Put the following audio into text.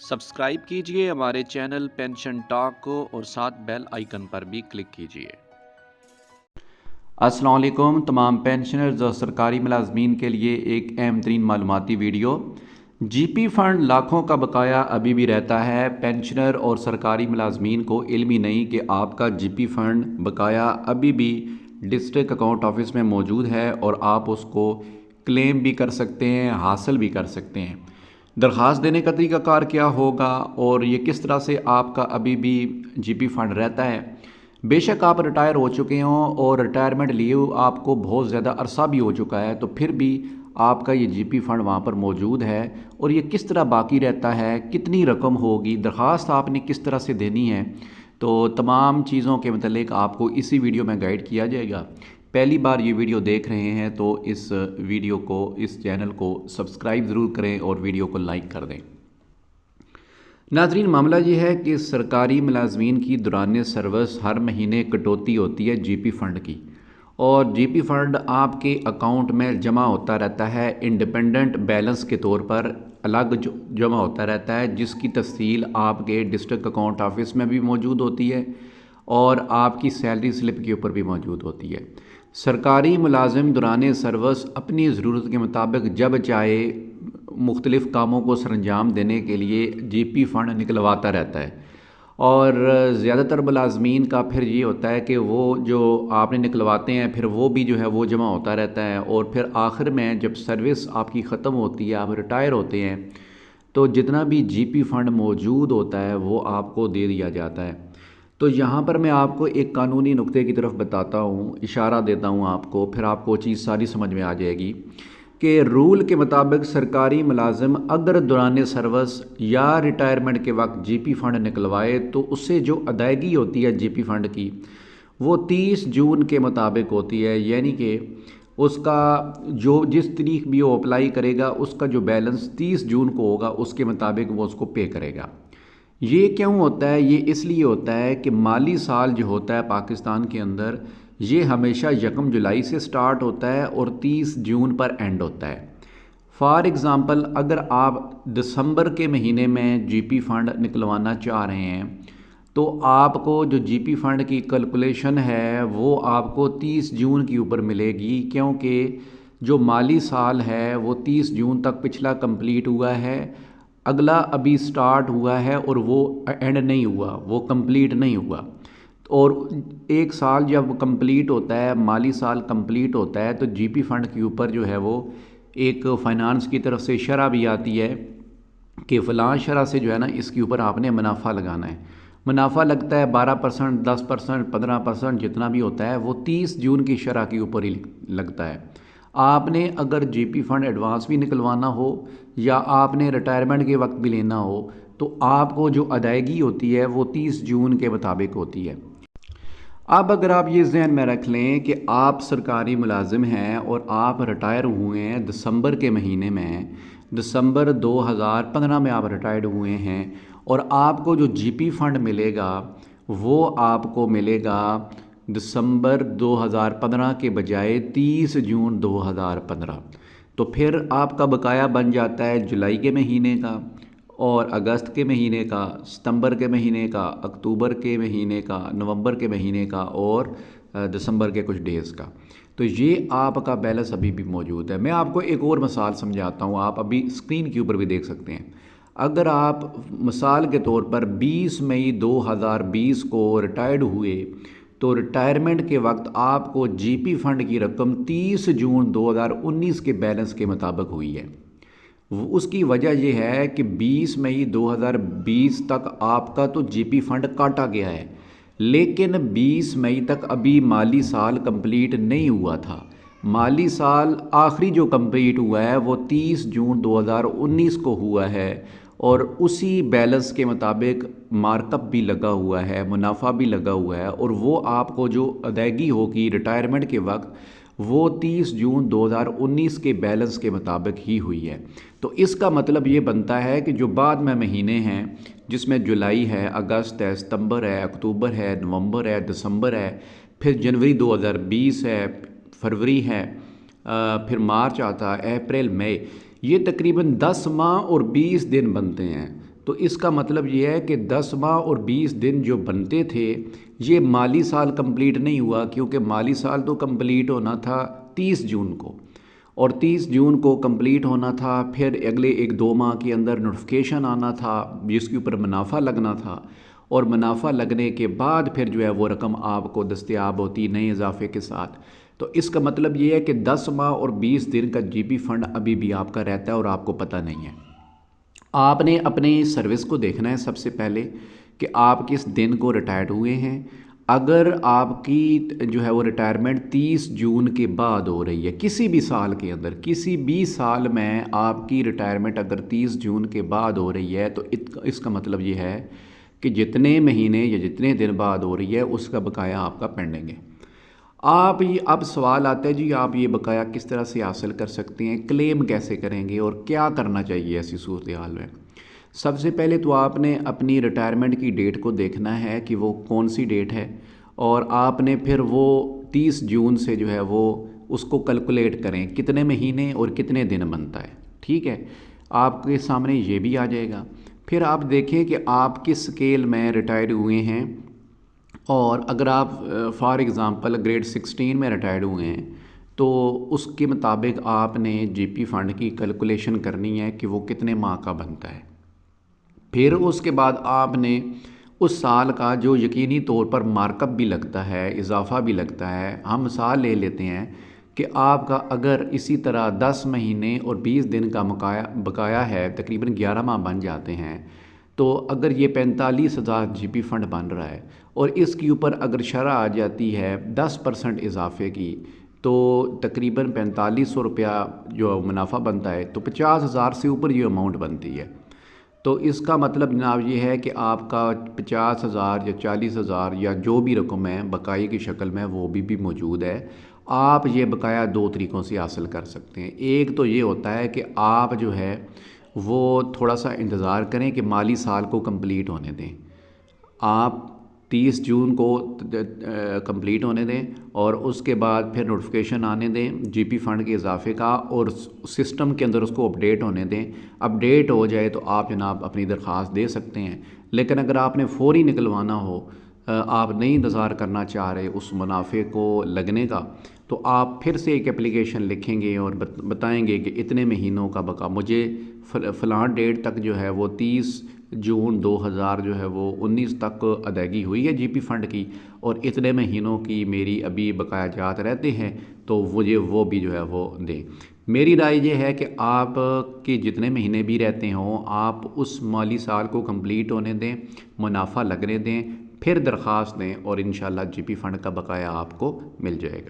Subscribe कीजिए हमारे channel pension talk को और साथ बेल आइकन पर भी क्लिक कीजिए। अस्सलाम वालेकुम तमाम पेंशनर्स और सरकारी मुलाजमीन के लिए एक अहम तरीन मालूमाती वीडियो। जीपी फ़ंड लाखों का बकाया अभी भी रहता है। पेंशनर और सरकारी मुलाजमीन को इल्म ही नहीं कि आपका जीपी फ़ंड बकाया अभी भी डिस्ट्रिक्ट अकाउंट ऑफिस में मौजूद है और आप उसको क्लेम भी कर सकते हैं, हासिल भी कर सकते हैं। दरख्वास्त देने का तरीक़ाकार क्या होगा और ये किस तरह से आपका अभी भी जीपी फ़ंड रहता है। बेशक आप रिटायर हो चुके हों और रिटायरमेंट लीव आपको बहुत ज़्यादा अरसा भी हो चुका है, तो फिर भी आपका ये जीपी फ़ंड वहाँ पर मौजूद है और ये किस तरह बाकी रहता है, कितनी रकम होगी, दरख्वास्त आपने किस तरह से देनी है, तो तमाम चीज़ों के मतलब आपको इसी वीडियो में गाइड किया जाएगा। पहली बार ये वीडियो देख रहे हैं तो इस वीडियो को, इस चैनल को सब्सक्राइब ज़रूर करें और वीडियो को लाइक कर दें। नाज़रीन, मामला ये है कि सरकारी मुलाजमीन की दौरान सर्विस हर महीने कटौती होती है जीपी फ़ंड की, और जीपी फ़ंड आपके अकाउंट में जमा होता रहता है इंडिपेंडेंट बैलेंस के तौर पर, अलग जमा होता रहता है, जिसकी तफसील आपके डिस्ट्रिक्ट अकाउंट ऑफिस में भी मौजूद होती है और आपकी सैलरी स्लिप के ऊपर भी मौजूद होती है। सरकारी मुलाजिम दौरान सर्विस अपनी ज़रूरत के मुताबिक जब चाहे मुख्तलिफ़ कामों को सरंजाम देने के लिए जीपी फ़ंड निकलवाता रहता है। और ज़्यादातर मुलाजमीन का फिर ये होता है कि वो जो आपने निकलवाते हैं फिर वो भी जो है वो जमा होता रहता है, और फिर आखिर में जब सर्विस आपकी ख़त्म होती है, आप रिटायर होते हैं, तो जितना भी जीपी फ़ंड मौजूद होता है वो आपको दे दिया जाता है। तो यहाँ पर मैं आपको एक कानूनी नुक्ते की तरफ बताता हूँ, इशारा देता हूँ आपको, फिर आपको चीज़ सारी समझ में आ जाएगी कि रूल के मुताबिक सरकारी मुलाजिम अगर दौरान सर्विस या रिटायरमेंट के वक्त जीपी फ़ंड निकलवाए तो उससे जो अदायगी होती है जीपी फ़ंड की वो 30 जून के मुताबिक होती है। यानी कि उसका जो जिस तारीख भी वो अप्लाई करेगा उसका जो बैलेंस 30 जून को होगा उसके मुताबिक वो उसको पे करेगा। ये क्यों होता है? ये इसलिए होता है कि माली साल जो होता है पाकिस्तान के अंदर, ये हमेशा 1 जुलाई से स्टार्ट होता है और 30 जून पर एंड होता है। फॉर एग्ज़ाम्पल, अगर आप दिसंबर के महीने में जीपी फ़ंड निकलवाना चाह रहे हैं तो आपको जो जीपी फ़ंड की कैलकुलेशन है वो आपको 30 जून के ऊपर मिलेगी, क्योंकि जो माली साल है वो 30 जून तक पिछला कंप्लीट हुआ है, अगला अभी स्टार्ट हुआ है और वो एंड नहीं हुआ, वो कंप्लीट नहीं हुआ। और एक साल जब कंप्लीट होता है, माली साल कंप्लीट होता है, तो जीपी फ़ंड के ऊपर जो है वो एक फ़ाइनांस की तरफ से शरह भी आती है कि फ़लाँ शरह से जो है ना इसके ऊपर आपने मुनाफा लगाना है। मुनाफा लगता है 12%, 10%, 15%, जितना भी होता है वो 30 जून की शरह के ऊपर ही लगता है। आपने अगर जीपी फ़ंड एडवांस भी निकलवाना हो या आपने रिटायरमेंट के वक्त भी लेना हो तो आपको जो अदायगी होती है वो 30 जून के मुताबिक होती है। अब अगर आप ये जहन में रख लें कि आप सरकारी मुलाजिम हैं और आप रिटायर हुए हैं दिसंबर के महीने में, दिसंबर 2015 में आप रिटायर्ड हुए हैं, और आपको जो जीपी फ़ंड मिलेगा वो आपको मिलेगा दिसंबर 2015 के बजाय 30 जून 2015। तो फिर आपका बकाया बन जाता है जुलाई के महीने का और अगस्त के महीने का, सितंबर के महीने का, अक्टूबर के महीने का, नवंबर के महीने का और दिसंबर के कुछ डेज़ का। तो ये आपका बैलेंस अभी भी मौजूद है। मैं आपको एक और मिसाल समझाता हूँ, आप अभी स्क्रीन के ऊपर भी देख सकते हैं। अगर आप मिसाल के तौर पर 20 मई 2020 को रिटायर्ड हुए तो रिटायरमेंट के वक्त आपको जीपी फ़ंड की रकम 30 जून 2019 के बैलेंस के मुताबिक हुई है। उसकी वजह यह है कि 20 मई 2020 तक आपका तो जीपी फ़ंड काटा गया है, लेकिन 20 मई तक अभी माली साल कंप्लीट नहीं हुआ था। माली साल आखिरी जो कंप्लीट हुआ है वो 30 जून 2019 को हुआ है, और उसी बैलेंस के मुताबिक मार्कअप भी लगा हुआ है, मुनाफा भी लगा हुआ है, और वो आपको जो अदायगी होगी रिटायरमेंट के वक्त वो 30 जून 2019 के बैलेंस के मुताबिक ही हुई है। तो इसका मतलब ये बनता है कि जो बाद में महीने हैं जिसमें जुलाई है, अगस्त है, सितंबर है, अक्टूबर है, नवंबर है, दिसंबर है, फिर जनवरी 2020 है, फरवरी है, फिर मार्च आता है, अप्रैल, मई, ये तकरीबन 10 माह और 20 दिन बनते हैं। तो इसका मतलब ये है कि 10 माह और 20 दिन जो बनते थे, ये माली साल कंप्लीट नहीं हुआ, क्योंकि माली साल तो कंप्लीट होना था 30 जून को, और 30 जून को कंप्लीट होना था। फिर अगले 1-2 माह के अंदर नोटिफिकेशन आना था जिसके ऊपर मुनाफा लगना था, और मुनाफा लगने के बाद फिर जो है वो रकम आपको दस्तयाब होती नए इजाफे के साथ। तो इसका मतलब ये है कि 10 माह और 20 दिन का जीपी फ़ंड अभी भी आपका रहता है और आपको पता नहीं है। आपने अपनी सर्विस को देखना है सबसे पहले कि आप किस दिन को रिटायर्ड हुए हैं। अगर आपकी जो है वो रिटायरमेंट 30 जून के बाद हो रही है, किसी भी साल के अंदर, किसी भी साल में आपकी रिटायरमेंट अगर 30 जून के बाद हो रही है, तो इसका मतलब ये है कि जितने महीने या जितने दिन बाद हो रही है उसका बकाया आपका पेंडिंग है। आप ये अब सवाल आता है जी, आप ये बकाया किस तरह से हासिल कर सकते हैं, क्लेम कैसे करेंगे और क्या करना चाहिए ऐसी सूरत हाल में। सबसे पहले तो आपने अपनी रिटायरमेंट की डेट को देखना है कि वो कौन सी डेट है, और आपने फिर वो 30 जून से जो है वो उसको कैलकुलेट करें कितने महीने और कितने दिन बनता है। ठीक है, आपके सामने ये भी आ जाएगा। फिर आप देखें कि आप किस स्केल में रिटायर हुए हैं, और अगर आप फॉर एग्ज़ाम्पल ग्रेड 16 में रिटायर्ड हुए हैं तो उसके मुताबिक आपने जीपी फ़ंड की कैलकुलेशन करनी है कि वो कितने माह का बनता है। फिर उसके बाद आपने उस साल का जो यकीनी तौर पर मार्कअप भी लगता है, इजाफ़ा भी लगता है। हम मिसाल ले लेते हैं कि आपका अगर इसी तरह 10 महीने और 20 दिन का बकाया है, तकरीबन 11 माह बन जाते हैं, तो अगर ये 45,000 जीपी फ़ंड बन रहा है और इसके ऊपर अगर शरह आ जाती है 10% इजाफे की, तो तकरीबन 4500 रुपया जो मुनाफा बनता है, तो 50,000 से ऊपर ये अमाउंट बनती है। तो इसका मतलब जनाब ये है कि आपका 50,000 या 40,000 या जो भी रकम है बकाये की शक्ल में वो भी मौजूद है। आप ये बकाया 2 तरीक़ों से हासिल कर सकते हैं। एक तो ये होता है कि आप जो है वो थोड़ा सा इंतज़ार करें कि माली साल को कंप्लीट होने दें। आप 30 जून को कंप्लीट होने दें और उसके बाद फिर नोटिफिकेशन आने दें जीपी फ़ंड के इजाफे का, और सिस्टम के अंदर उसको अपडेट होने दें। अपडेट हो जाए तो आप जनाब अपनी दरख्वास्त दे सकते हैं। लेकिन अगर आपने फ़ौरी निकलवाना हो, आप नहीं इंतज़ार करना चाह रहे उस मुनाफे को लगने का, तो आप फिर से एक एप्लीकेशन लिखेंगे और बताएंगे कि इतने महीनों का बका मुझे फ़लाँ डेट तक जो है वो 30 जून 2000 जो है वो 19 तक अदायगी हुई है जीपी फ़ंड की, और इतने महीनों की मेरी अभी बकाया जात रहते हैं, तो मुझे वो भी जो है वो दें। मेरी राय ये है कि आप के जितने महीने भी रहते हों, आप उस माली साल को कंप्लीट होने दें, मुनाफा लगने दें, फिर दरख्वास्त दें, और इंशाल्लाह जीपी फ़ंड का बकाया आपको मिल जाएगा।